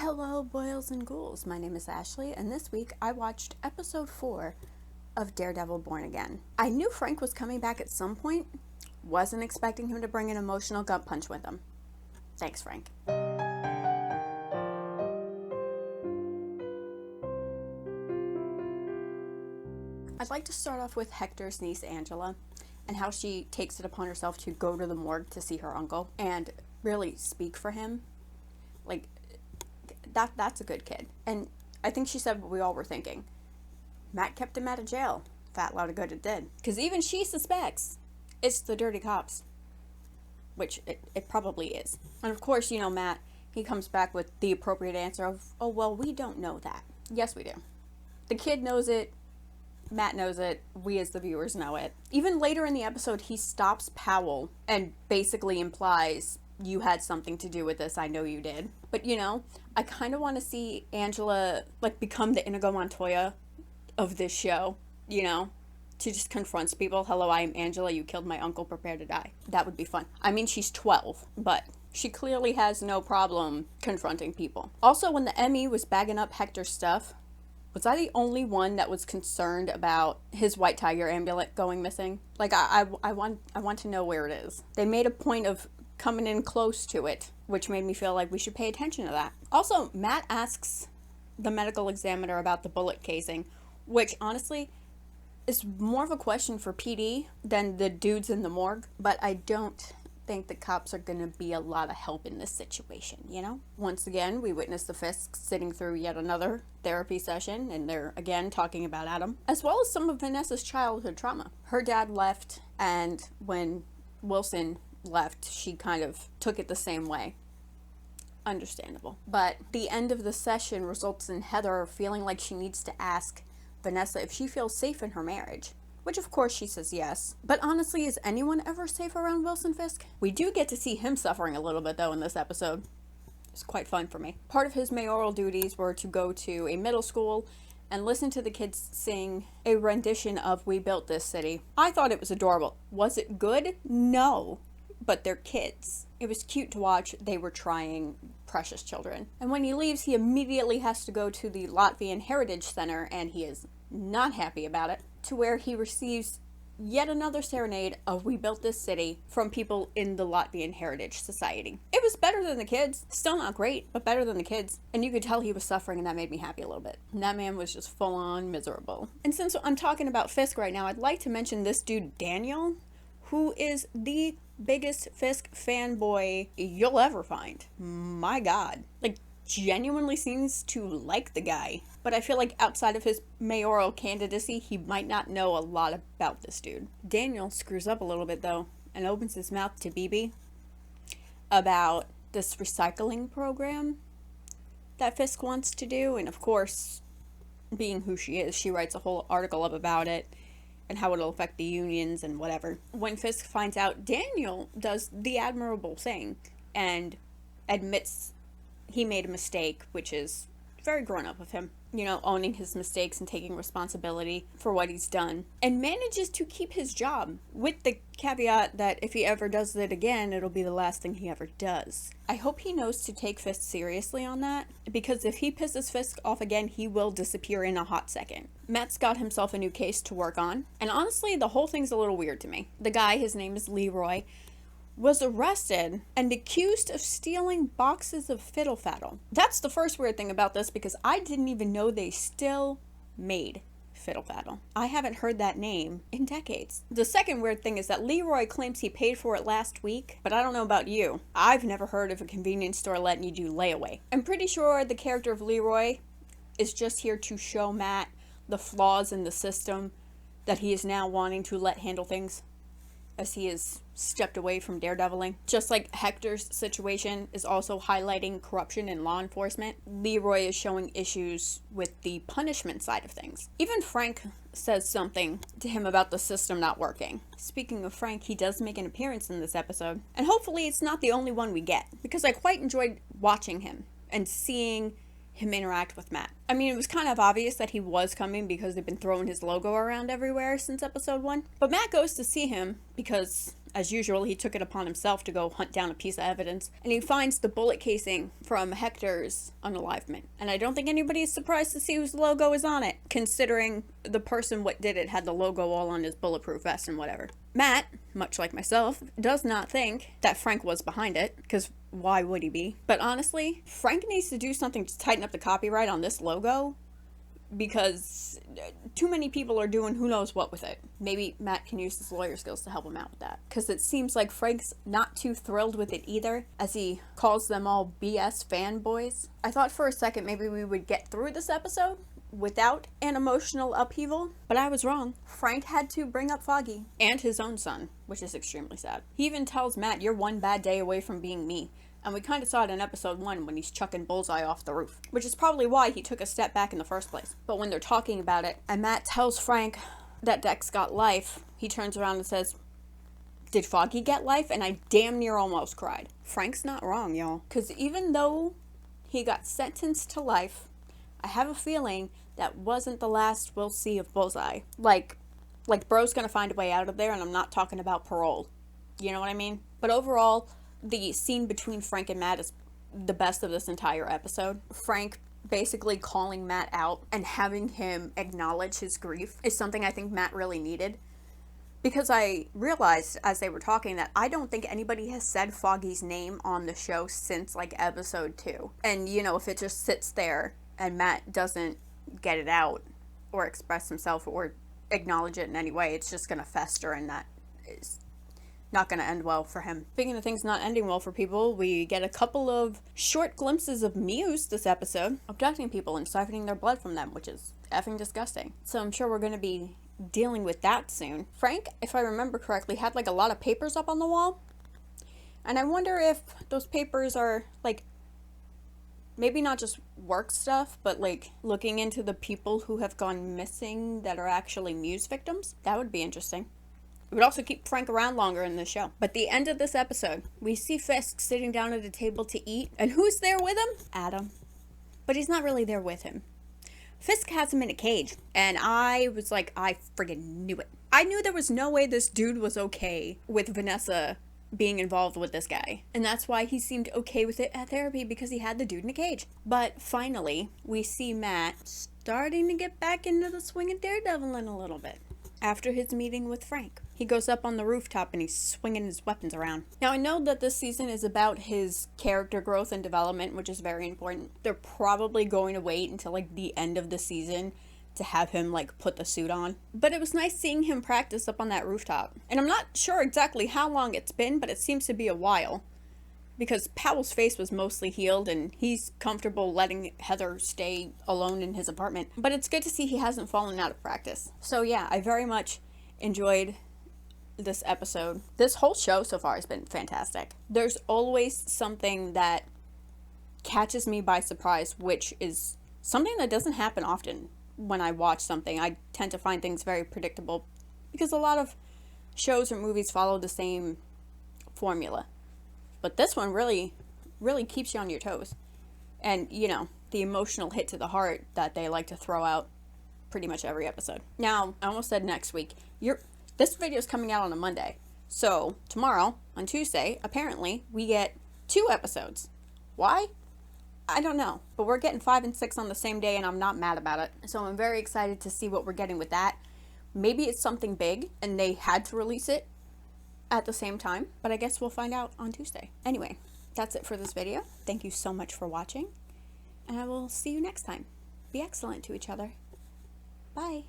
Hello, boils and ghouls. My name is Ashley, and this week I watched episode 4 of Daredevil Born Again. I knew Frank was coming back at some point. Wasn't expecting him to bring an emotional gut punch with him. Thanks, Frank. I'd like to start off with Hector's niece, Angela, and how she takes it upon herself to go to the morgue to see her uncle and really speak for him. Like, that's a good kid. And I think she said what we all were thinking. Matt kept him out of jail. Fat lot of good it did. Because even she suspects it's the dirty cops. Which it probably is. And of course, you know, Matt, he comes back with the appropriate answer of, oh, well, we don't know that. Yes, we do. The kid knows it. Matt knows it. We as the viewers know it. Even later in the episode, he stops Powell and basically implies, you had something to do with this. I know you did. But, you know, I kind of want to see Angela, like, become the Inigo Montoya of this show, you know? She just confronts people. Hello, I am Angela. You killed my uncle. Prepare to die. That would be fun. I mean, she's 12, but she clearly has no problem confronting people. Also, when the Emmy was bagging up Hector's stuff, was I the only one that was concerned about his white tiger amulet going missing? Like, I want to know where it is. They made a point of coming in close to it, which made me feel like we should pay attention to that. Also, Matt asks the medical examiner about the bullet casing, which honestly is more of a question for PD than the dudes in the morgue, but I don't think the cops are going to be a lot of help in this situation, you know? Once again, we witness the Fisks sitting through yet another therapy session, and they're again talking about Adam, as well as some of Vanessa's childhood trauma. Her dad left, and when Wilson left, she kind of took it the same way. Understandable. But the end of the session results in Heather feeling like she needs to ask Vanessa if she feels safe in her marriage. Which of course she says yes. But honestly, is anyone ever safe around Wilson Fisk? We do get to see him suffering a little bit though in this episode. It's quite fun for me. Part of his mayoral duties were to go to a middle school and listen to the kids sing a rendition of We Built This City. I thought it was adorable. Was it good? No. But they're kids. It was cute to watch. They were trying, precious children. And when he leaves, he immediately has to go to the Latvian Heritage Center, and he is not happy about it, to where he receives yet another serenade of We Built This City from people in the Latvian Heritage Society. It was better than the kids. Still not great, but better than the kids. And you could tell he was suffering, and that made me happy a little bit. And that man was just full on miserable. And since I'm talking about Fisk right now, I'd like to mention this dude, Daniel, who is the biggest Fisk fanboy you'll ever find. My God. Like, genuinely seems to like the guy. But I feel like outside of his mayoral candidacy, he might not know a lot about this dude. Daniel screws up a little bit, though, and opens his mouth to BB about this recycling program that Fisk wants to do. And of course, being who she is, she writes a whole article up about it and how it'll affect the unions and whatever. When Fisk finds out, Daniel does the admirable thing and admits he made a mistake, which is very grown up of him. You know, owning his mistakes and taking responsibility for what he's done. And manages to keep his job, with the caveat that if he ever does it again, it'll be the last thing he ever does. I hope he knows to take Fisk seriously on that, because if he pisses Fisk off again, he will disappear in a hot second. Matt's got himself a new case to work on, and honestly, the whole thing's a little weird to me. The guy, his name is Leroy, was arrested and accused of stealing boxes of fiddle faddle. That's the first weird thing about this, because I didn't even know they still made fiddle faddle. I haven't heard that name in decades. The second weird thing is that Leroy claims he paid for it last week, but I don't know about you. I've never heard of a convenience store letting you do layaway. I'm pretty sure the character of Leroy is just here to show Matt the flaws in the system that he is now wanting to let handle things, as he has stepped away from daredeviling. Just like Hector's situation is also highlighting corruption in law enforcement, Leroy is showing issues with the punishment side of things. Even Frank says something to him about the system not working. Speaking of Frank, he does make an appearance in this episode, and hopefully it's not the only one we get, because I quite enjoyed watching him and seeing him interact with Matt. I mean, it was kind of obvious that he was coming because they've been throwing his logo around everywhere since episode 1. But Matt goes to see him because, as usual, he took it upon himself to go hunt down a piece of evidence, and he finds the bullet casing from Hector's unalivement. And I don't think anybody is surprised to see whose logo is on it, considering the person what did it had the logo all on his bulletproof vest and whatever. Matt, much like myself, does not think that Frank was behind it, because why would he be? But honestly, Frank needs to do something to tighten up the copyright on this logo, because too many people are doing who knows what with it. Maybe Matt can use his lawyer skills to help him out with that. Because it seems like Frank's not too thrilled with it either, as he calls them all BS fanboys. I thought for a second maybe we would get through this episode without an emotional upheaval, but I was wrong. Frank had to bring up Foggy and his own son, which is extremely sad. He even tells Matt, "You're one bad day away from being me." And we kind of saw it in episode 1 when he's chucking Bullseye off the roof, which is probably why he took a step back in the first place. But when they're talking about it, and Matt tells Frank that Dex got life, he turns around and says, "Did Foggy get life?" And I damn near almost cried. Frank's not wrong, y'all. Because even though he got sentenced to life, I have a feeling that wasn't the last we'll see of Bullseye. Like bro's gonna find a way out of there, and I'm not talking about parole. You know what I mean? But overall, the scene between Frank and Matt is the best of this entire episode. Frank basically calling Matt out and having him acknowledge his grief is something I think Matt really needed. Because I realized as they were talking that I don't think anybody has said Foggy's name on the show since like episode 2. And you know, if it just sits there and Matt doesn't get it out or express himself or acknowledge it in any way, it's just gonna fester, and that is not going to end well for him. Speaking of things not ending well for people, we get a couple of short glimpses of Muse this episode, abducting people and siphoning their blood from them, which is effing disgusting. So I'm sure we're going to be dealing with that soon. Frank, if I remember correctly, had like a lot of papers up on the wall. And I wonder if those papers are like, maybe not just work stuff, but like looking into the people who have gone missing that are actually Muse victims. That would be interesting. It would also keep Frank around longer in the show. But the end of this episode, we see Fisk sitting down at a table to eat. And who's there with him? Adam. But he's not really there with him. Fisk has him in a cage. And I was like, I friggin' knew it. I knew there was no way this dude was okay with Vanessa being involved with this guy. And that's why he seemed okay with it at therapy, because he had the dude in a cage. But finally, we see Matt starting to get back into the swing of Daredevil in a little bit. After his meeting with Frank, he goes up on the rooftop and he's swinging his weapons around. Now, I know that this season is about his character growth and development, which is very important. They're probably going to wait until like the end of the season to have him like put the suit on. But it was nice seeing him practice up on that rooftop. And I'm not sure exactly how long it's been, but it seems to be a while. Because Powell's face was mostly healed and he's comfortable letting Heather stay alone in his apartment. But it's good to see he hasn't fallen out of practice. So yeah, I very much enjoyed this episode. This whole show so far has been fantastic. There's always something that catches me by surprise, which is something that doesn't happen often when I watch something. I tend to find things very predictable because a lot of shows or movies follow the same formula. But this one really keeps you on your toes. And, you know, the emotional hit to the heart that they like to throw out pretty much every episode. Now, I almost said next week. This video is coming out on a Monday. So, tomorrow, on Tuesday, apparently, we get 2 episodes. Why? I don't know. But we're getting 5 and 6 on the same day, and I'm not mad about it. So, I'm very excited to see what we're getting with that. Maybe it's something big, and they had to release it at the same time, but I guess we'll find out on Tuesday. Anyway, that's it for this video. Thank you so much for watching, and I will see you next time. Be excellent to each other. Bye.